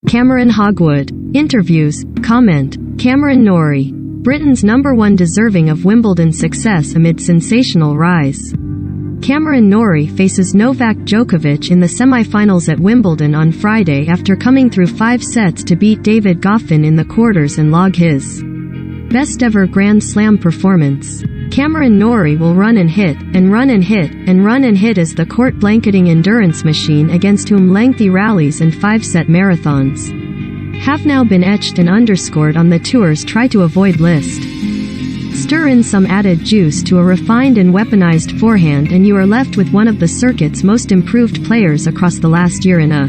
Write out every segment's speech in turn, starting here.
Cameron Hogwood. Interviews. Comment. Cameron Norrie. Britain's #1 deserving of Wimbledon success amid sensational rise. Cameron Norrie faces Novak Djokovic in the semi-finals at Wimbledon on Friday after coming through 5 sets to beat David Goffin in the quarters and log his best ever Grand Slam performance. Cameron Norrie will run and hit, and run and hit, and run and hit as the court-blanketing endurance machine against whom lengthy rallies and 5-set marathons have now been etched and underscored on the tour's try-to-avoid list. Stir in some added juice to a refined and weaponized forehand and you are left with one of the circuit's most improved players across the last year and a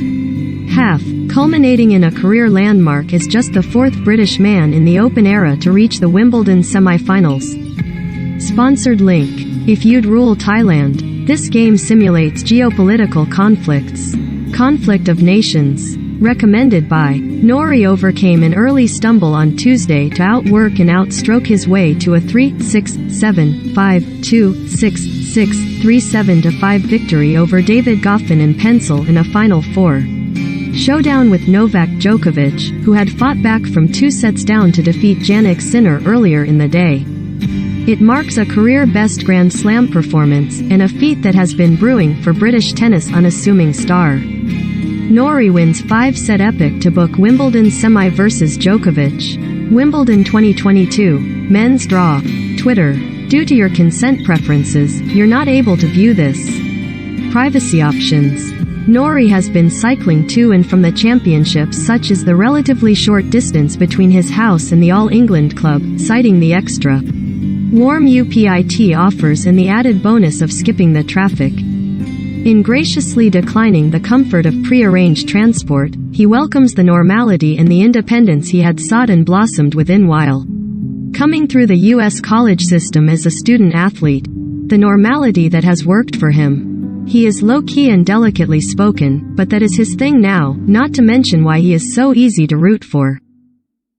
half, culminating in a career landmark as just the 4th British man in the Open era to reach the Wimbledon semi-finals. Sponsored link. If you'd rule Thailand, this game simulates geopolitical conflicts. Conflict of Nations. Recommended by Norrie overcame an early stumble on Tuesday to outwork and outstroke his way to a 3-6-7, 5-2, 6-6, 3-7-5 victory over David Goffin and Pencil in a Final Four showdown with Novak Djokovic, who had fought back from 2 sets down to defeat Jannik Sinner earlier in the day. It marks a career-best Grand Slam performance, and a feat that has been brewing for British tennis' unassuming star. Norrie wins 5-set epic to book Wimbledon semi versus Djokovic. Wimbledon 2022, men's draw. Twitter. Due to your consent preferences, you're not able to view this. Privacy options. Norrie has been cycling to and from the championships, such as the relatively short distance between his house and the All England Club, citing the extra warm UPIT offers and the added bonus of skipping the traffic. In graciously declining the comfort of pre-arranged transport, he welcomes the normality and the independence he had sought and blossomed within while coming through the U.S. college system as a student athlete. The normality that has worked for him. He is low-key and delicately spoken, but that is his thing now, not to mention why he is so easy to root for.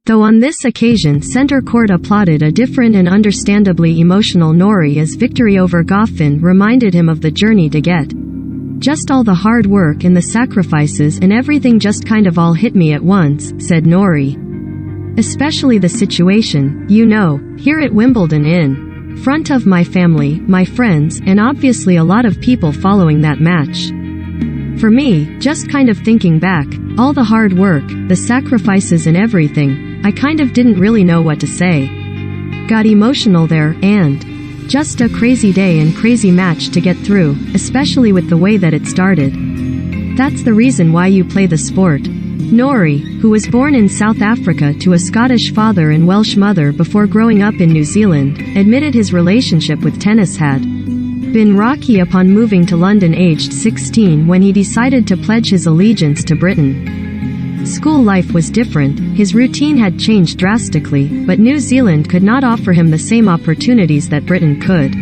Though on this occasion center court applauded a different and understandably emotional Norrie as victory over Goffin reminded him of the journey to get just all the hard work and the sacrifices and everything just kind of all hit me at once, said Norrie. Especially the situation, here at Wimbledon in front of my family, my friends, and obviously a lot of people following that match. For me, just kind of thinking back, all the hard work, the sacrifices and everything, I kind of didn't really know what to say. Got emotional there, and just a crazy day and crazy match to get through, especially with the way that it started. That's the reason why you play the sport. Norrie, who was born in South Africa to a Scottish father and Welsh mother before growing up in New Zealand, admitted his relationship with tennis had been rocky upon moving to London aged 16 when he decided to pledge his allegiance to Britain. School life was different, his routine had changed drastically, but New Zealand could not offer him the same opportunities that Britain could.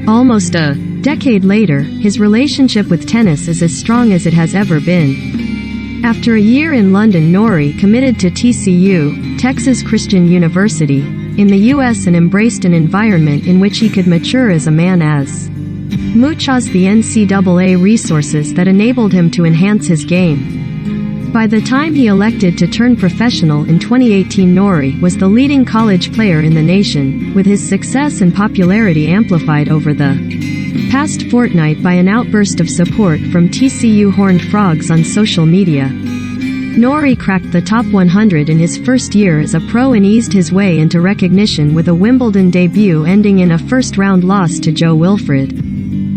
Almost a decade later, his relationship with tennis is as strong as it has ever been. After a year in London, Norrie committed to TCU, Texas Christian University, in the US and embraced an environment in which he could mature as a man as much as the NCAA resources that enabled him to enhance his game. By the time he elected to turn professional in 2018, Norrie was the leading college player in the nation, with his success and popularity amplified over the past fortnight by an outburst of support from TCU Horned Frogs on social media. Norrie cracked the top 100 in his first year as a pro and eased his way into recognition with a Wimbledon debut ending in a first-round loss to Joe Wilfred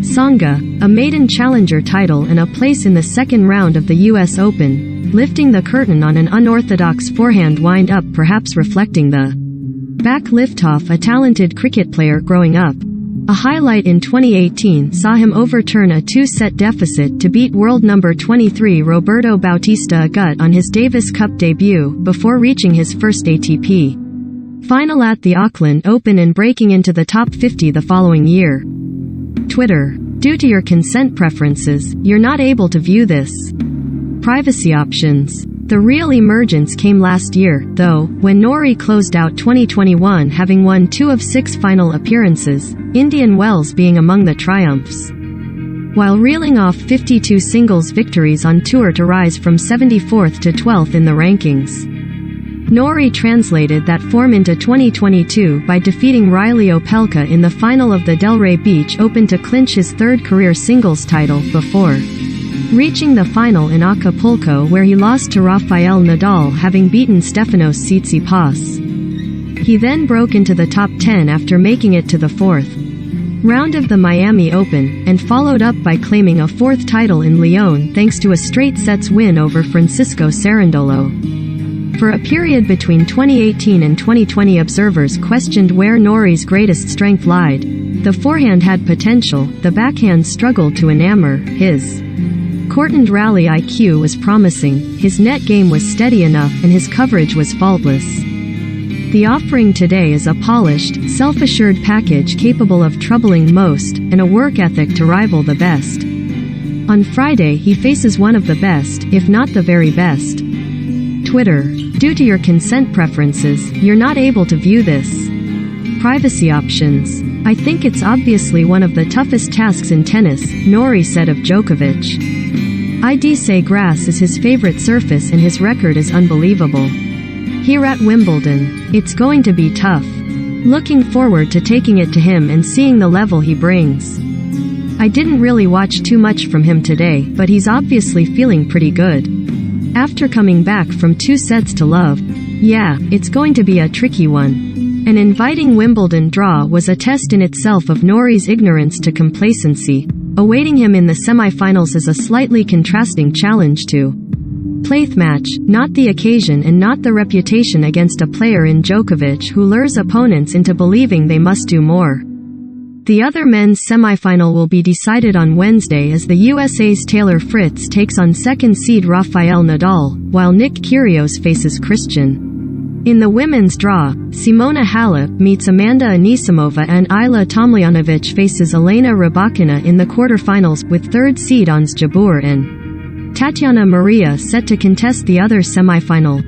Songa, a maiden challenger title and a place in the second round of the US Open, lifting the curtain on an unorthodox forehand wind-up, perhaps reflecting the back liftoff a talented cricket player growing up. A highlight in 2018 saw him overturn a 2-set deficit to beat world number 23 Roberto Bautista Agut on his Davis Cup debut, before reaching his first ATP final at the Auckland Open and breaking into the top 50 the following year. Twitter. Due to your consent preferences, you're not able to view this. Privacy options. The real emergence came last year, though, when Norrie closed out 2021 having won 2 of 6 final appearances, Indian Wells being among the triumphs. while reeling off 52 singles victories on tour to rise from 74th to 12th in the rankings. Norrie translated that form into 2022 by defeating Riley Opelka in the final of the Delray Beach Open to clinch his third career singles title, before reaching the final in Acapulco where he lost to Rafael Nadal, having beaten Stefanos Tsitsipas. He then broke into the top 10 after making it to the fourth round of the Miami Open, and followed up by claiming a fourth title in Lyon thanks to a straight sets win over Francisco Cerundolo. For a period between 2018 and 2020, observers questioned where Norrie's greatest strength lied. The forehand had potential, the backhand struggled to enamor, his court and rally IQ was promising, his net game was steady enough, and his coverage was faultless. The offering today is a polished, self-assured package capable of troubling most, and a work ethic to rival the best. On Friday he faces one of the best, if not the very best. Twitter. Due to your consent preferences, you're not able to view this. Privacy options. I think it's obviously one of the toughest tasks in tennis, Norrie said of Djokovic. I'd say grass is his favorite surface and his record is unbelievable. Here at Wimbledon, it's going to be tough. Looking forward to taking it to him and seeing the level he brings. I didn't really watch too much from him today, but he's obviously feeling pretty good. After coming back from 2 sets to love. Yeah, it's going to be a tricky one. An inviting Wimbledon draw was a test in itself of Norrie's ignorance to complacency. Awaiting him in the semi-finals is a slightly contrasting challenge to Plath match, not the occasion and not the reputation, against a player in Djokovic who lures opponents into believing they must do more. The other men's semifinal will be decided on Wednesday as the USA's Taylor Fritz takes on second seed Rafael Nadal, while Nick Kyrgios faces Christian. In the women's draw, Simona Halep meets Amanda Anisimova and Ayla Tomljanovic faces Elena Rybakina in the quarterfinals, with third seed Ons Jabeur and Tatiana Maria set to contest the other semifinal.